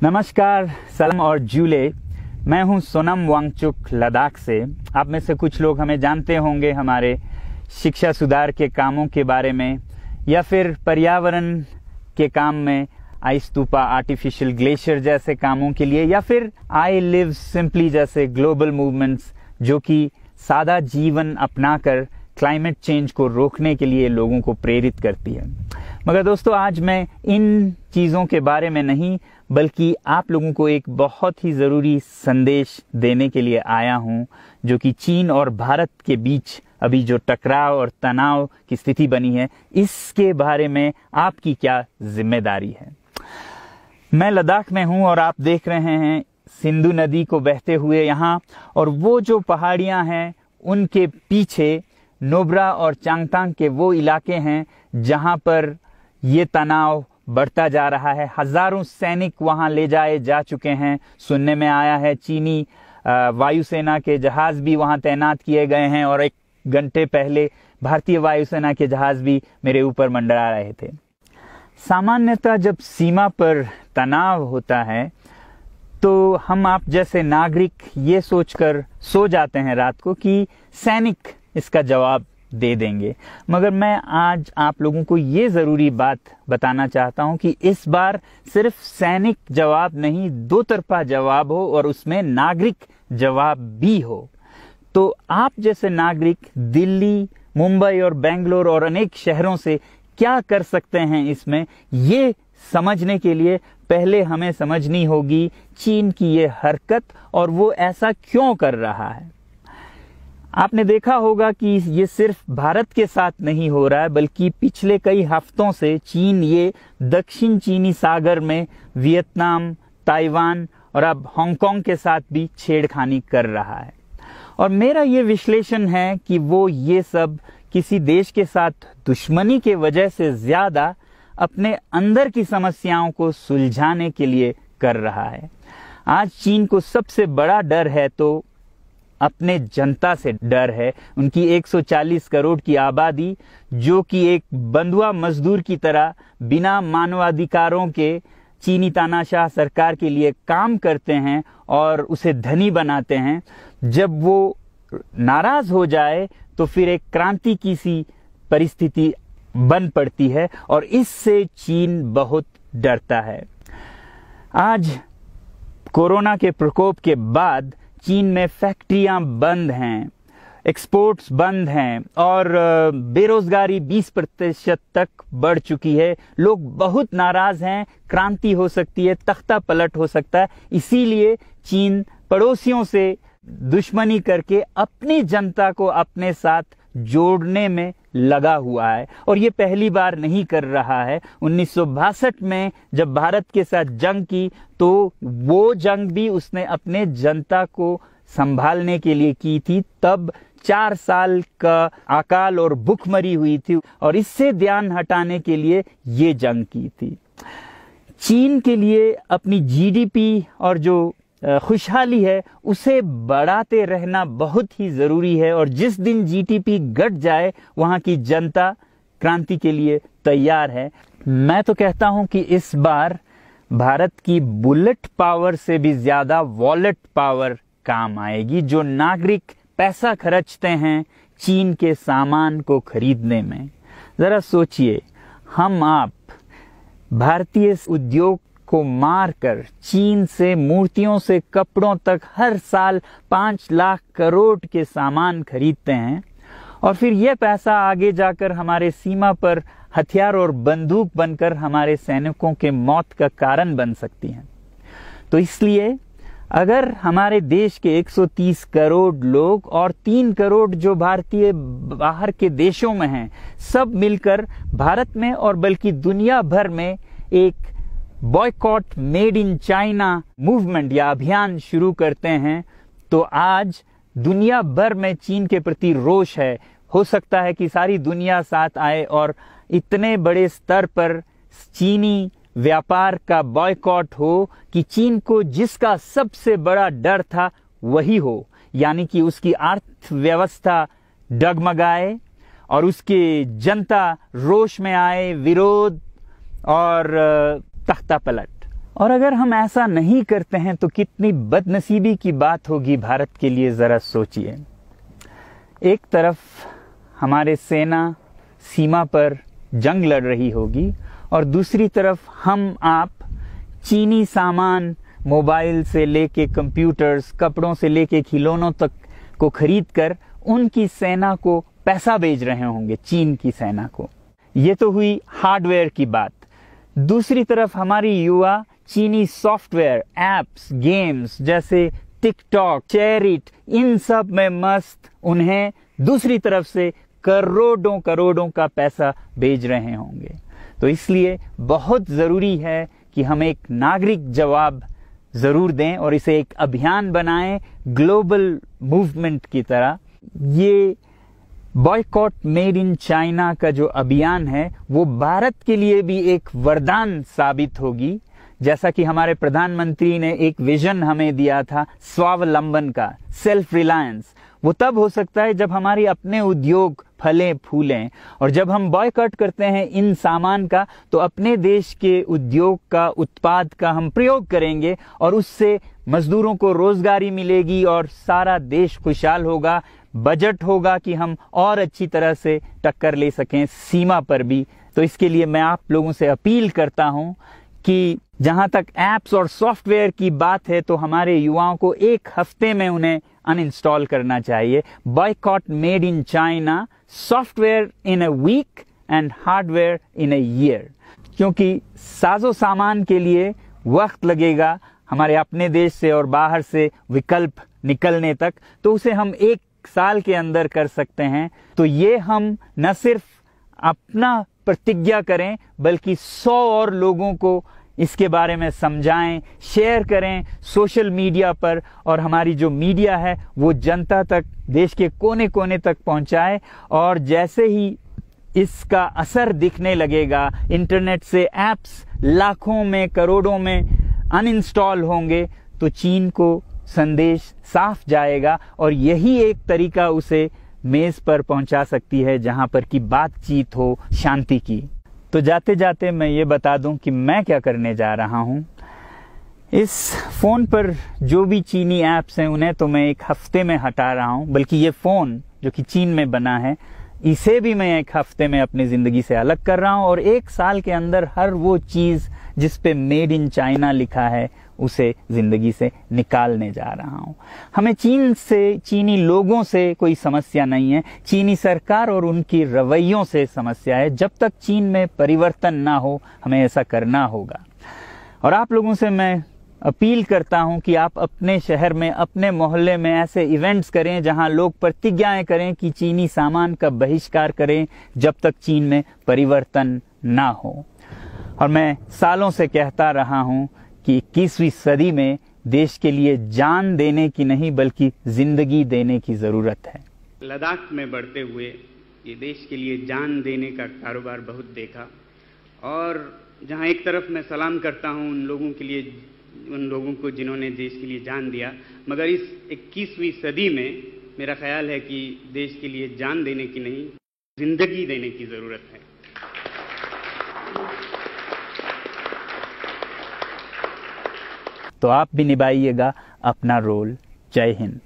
नमस्कार, सलाम और जूले। मैं हूं सोनम वांगचुक, लद्दाख से। आप में से कुछ लोग हमें जानते होंगे हमारे शिक्षा सुधार के कामों के बारे में, या फिर पर्यावरण के काम में, आइस स्तूपा, आर्टिफिशियल ग्लेशियर जैसे कामों के लिए, या फिर आई लिव सिंपली जैसे ग्लोबल मूवमेंट्स जो कि सादा जीवन अपनाकर क्लाइमेट चेंज को रोकने के लिए लोगों को प्रेरित करती है। मगर दोस्तों, आज मैं इन चीज़ों के बारे में नहीं, बल्कि आप लोगों को एक बहुत ही ज़रूरी संदेश देने के लिए आया हूं, जो कि चीन और भारत के बीच अभी जो टकराव और तनाव की स्थिति बनी है, इसके बारे में आपकी क्या जिम्मेदारी है। मैं लद्दाख में हूं और आप देख रहे हैं सिंधु नदी को बहते हुए यहाँ, और वो जो पहाड़ियाँ हैं उनके पीछे नुब्रा और चांगतांग के वो इलाके हैं जहाँ पर ये तनाव बढ़ता जा रहा है। हजारों सैनिक वहाँ ले जाए जा चुके हैं। सुनने में आया है चीनी वायुसेना के जहाज भी वहाँ तैनात किए गए हैं, और एक घंटे पहले भारतीय वायुसेना के जहाज भी मेरे ऊपर मंडरा रहे थे। सामान्यतः जब सीमा पर तनाव होता है तो हम आप जैसे नागरिक ये सोचकर सो जाते हैं रात को कि सैनिक इसका जवाब दे देंगे। मगर मैं आज आप लोगों को ये ज़रूरी बात बताना चाहता हूं कि इस बार सिर्फ सैनिक जवाब नहीं, दो तरफा जवाब हो और उसमें नागरिक जवाब भी हो। तो आप जैसे नागरिक दिल्ली, मुंबई और बेंगलोर और अनेक शहरों से क्या कर सकते हैं इसमें, ये समझने के लिए पहले हमें समझनी होगी चीन की ये हरकत और वो ऐसा क्यों कर रहा है। आपने देखा होगा कि ये सिर्फ भारत के साथ नहीं हो रहा है, बल्कि पिछले कई हफ्तों से चीन ये दक्षिण चीनी सागर में वियतनाम, ताइवान और अब हांगकांग के साथ भी छेड़खानी कर रहा है। और मेरा ये विश्लेषण है कि वो ये सब किसी देश के साथ दुश्मनी के वजह से ज्यादा अपने अंदर की समस्याओं को सुलझाने के लिए कर रहा है। आज चीन को सबसे बड़ा डर है तो अपने जनता से डर है। उनकी 140 करोड़ की आबादी, जो कि एक बंधुआ मजदूर की तरह बिना मानवाधिकारों के चीनी तानाशाह सरकार के लिए काम करते हैं और उसे धनी बनाते हैं। जब वो नाराज हो जाए तो फिर एक क्रांति की सी परिस्थिति बन पड़ती है, और इससे चीन बहुत डरता है। आज कोरोना के प्रकोप के बाद चीन में फैक्ट्रियां बंद हैं, एक्सपोर्ट्स बंद हैं और बेरोजगारी 20% तक बढ़ चुकी है। लोग बहुत नाराज हैं, क्रांति हो सकती है, तख्ता पलट हो सकता है। इसीलिए चीन पड़ोसियों से दुश्मनी करके अपनी जनता को अपने साथ जोड़ने में लगा हुआ है, और ये पहली बार नहीं कर रहा है। 1962 में जब भारत के साथ जंग की तो वो जंग भी उसने अपने जनता को संभालने के लिए की थी। तब 4 साल का अकाल और भूखमरी हुई थी, और इससे ध्यान हटाने के लिए ये जंग की थी। चीन के लिए अपनी जीडीपी और जो खुशहाली है उसे बढ़ाते रहना बहुत ही जरूरी है, और जिस दिन जीडीपी घट जाए वहां की जनता क्रांति के लिए तैयार है। मैं तो कहता हूं कि इस बार भारत की बुलेट पावर से भी ज्यादा वॉलेट पावर काम आएगी। जो नागरिक पैसा खर्चते हैं चीन के सामान को खरीदने में, जरा सोचिए, हम आप भारतीय उद्योग को मारकर चीन से मूर्तियों से कपड़ों तक हर साल 5 लाख करोड़ के सामान खरीदते हैं, और फिर यह पैसा आगे जाकर हमारे सीमा पर हथियार और बंदूक बनकर हमारे सैनिकों के मौत का कारण बन सकती हैं। तो इसलिए अगर हमारे देश के 130 करोड़ लोग और 3 करोड़ जो भारतीय बाहर के देशों में हैं, सब मिलकर भारत में और बल्कि दुनिया भर में एक boycott made in China movement या अभियान शुरू करते हैं, तो आज दुनिया भर में चीन के प्रति रोष है। हो सकता है कि सारी दुनिया साथ आए और इतने बड़े स्तर पर चीनी व्यापार का बॉयकॉट हो कि चीन को जिसका सबसे बड़ा डर था वही हो, यानी कि उसकी अर्थव्यवस्था डगमगाए और उसकी जनता रोष में आए, विरोध और तख्ता पलट। और अगर हम ऐसा नहीं करते हैं तो कितनी बदनसीबी की बात होगी भारत के लिए, ज़रा सोचिए। एक तरफ हमारे सेना सीमा पर जंग लड़ रही होगी और दूसरी तरफ हम आप चीनी सामान, मोबाइल से लेके कंप्यूटर्स, कपड़ों से लेके खिलौनों तक को खरीद कर उनकी सेना को पैसा भेज रहे होंगे, चीन की सेना को। ये तो हुई हार्डवेयर की बात। दूसरी तरफ हमारी युवा चीनी सॉफ्टवेयर, एप्स, गेम्स जैसे टिकटॉक, शेयरिट, इन सब में मस्त उन्हें दूसरी तरफ से करोड़ों करोड़ों का पैसा भेज रहे होंगे। तो इसलिए बहुत ज़रूरी है कि हम एक नागरिक जवाब ज़रूर दें और इसे एक अभियान बनाएं, ग्लोबल मूवमेंट की तरह। ये बॉयकॉट मेड इन चाइना का जो अभियान है वो भारत के लिए भी एक वरदान साबित होगी। जैसा कि हमारे प्रधानमंत्री ने एक विजन हमें दिया था स्वावलंबन का, सेल्फ रिलायंस, वो तब हो सकता है जब हमारे अपने उद्योग फलें फूलें। और जब हम बॉयकॉट करते हैं इन सामान का तो अपने देश के उद्योग का, उत्पाद का हम प्रयोग करेंगे और उससे मजदूरों को रोजगारी मिलेगी और सारा देश खुशहाल होगा। बजट होगा कि हम और अच्छी तरह से टक्कर ले सकें सीमा पर भी। तो इसके लिए मैं आप लोगों से अपील करता हूं कि जहां तक एप्स और सॉफ्टवेयर की बात है तो हमारे युवाओं को एक हफ्ते में उन्हें अनइंस्टॉल करना चाहिए। Boycott made in China, software in a week and hardware in a year. क्योंकि साजो सामान के लिए वक्त लगेगा हमारे अपने देश से और बाहर से विकल्प निकलने तक, तो उसे हम एक साल के अंदर कर सकते हैं। तो ये हम न सिर्फ अपना प्रतिज्ञा करें बल्कि 100 और लोगों को इसके बारे में समझाएं, शेयर करें सोशल मीडिया पर, और हमारी जो मीडिया है वो जनता तक, देश के कोने कोने तक पहुंचाए। और जैसे ही इसका असर दिखने लगेगा, इंटरनेट से एप्स लाखों में, करोड़ों में अनइंस्टॉल होंगे, तो चीन को संदेश साफ जाएगा और यही एक तरीका उसे मेज पर पहुंचा सकती है जहां पर की बातचीत हो शांति की। तो जाते जाते मैं ये बता दूं कि मैं क्या करने जा रहा हूं। इस फोन पर जो भी चीनी ऐप्स हैं उन्हें तो मैं एक हफ्ते में हटा रहा हूं, बल्कि ये फोन जो कि चीन में बना है इसे भी मैं एक हफ्ते में अपनी जिंदगी से अलग कर रहा हूं और एक साल के अंदर हर वो चीज जिस पे मेड इन चाइना लिखा है उसे जिंदगी से निकालने जा रहा हूं। हमें चीन से, चीनी लोगों से कोई समस्या नहीं है, चीनी सरकार और उनकी रवैयों से समस्या है। जब तक चीन में परिवर्तन ना हो हमें ऐसा करना होगा। और आप लोगों से मैं अपील करता हूं कि आप अपने शहर में, अपने मोहल्ले में ऐसे इवेंट्स करें जहां लोग प्रतिज्ञाएं करें कि चीनी सामान का बहिष्कार करें जब तक चीन में परिवर्तन ना हो। और मैं सालों से कहता रहा हूं कि 21वीं सदी में देश के लिए जान देने की नहीं बल्कि जिंदगी देने की जरूरत है। लद्दाख में बढ़ते हुए ये देश के लिए जान देने का कारोबार बहुत देखा, और जहां एक तरफ मैं सलाम करता हूं उन लोगों के लिए, उन लोगों को जिन्होंने देश के लिए जान दिया, मगर इस 21वीं सदी में मेरा ख्याल है कि देश के लिए जान देने की नहीं, जिंदगी देने की जरूरत है। तो आप भी निभाइएगा अपना रोल। जय हिंद।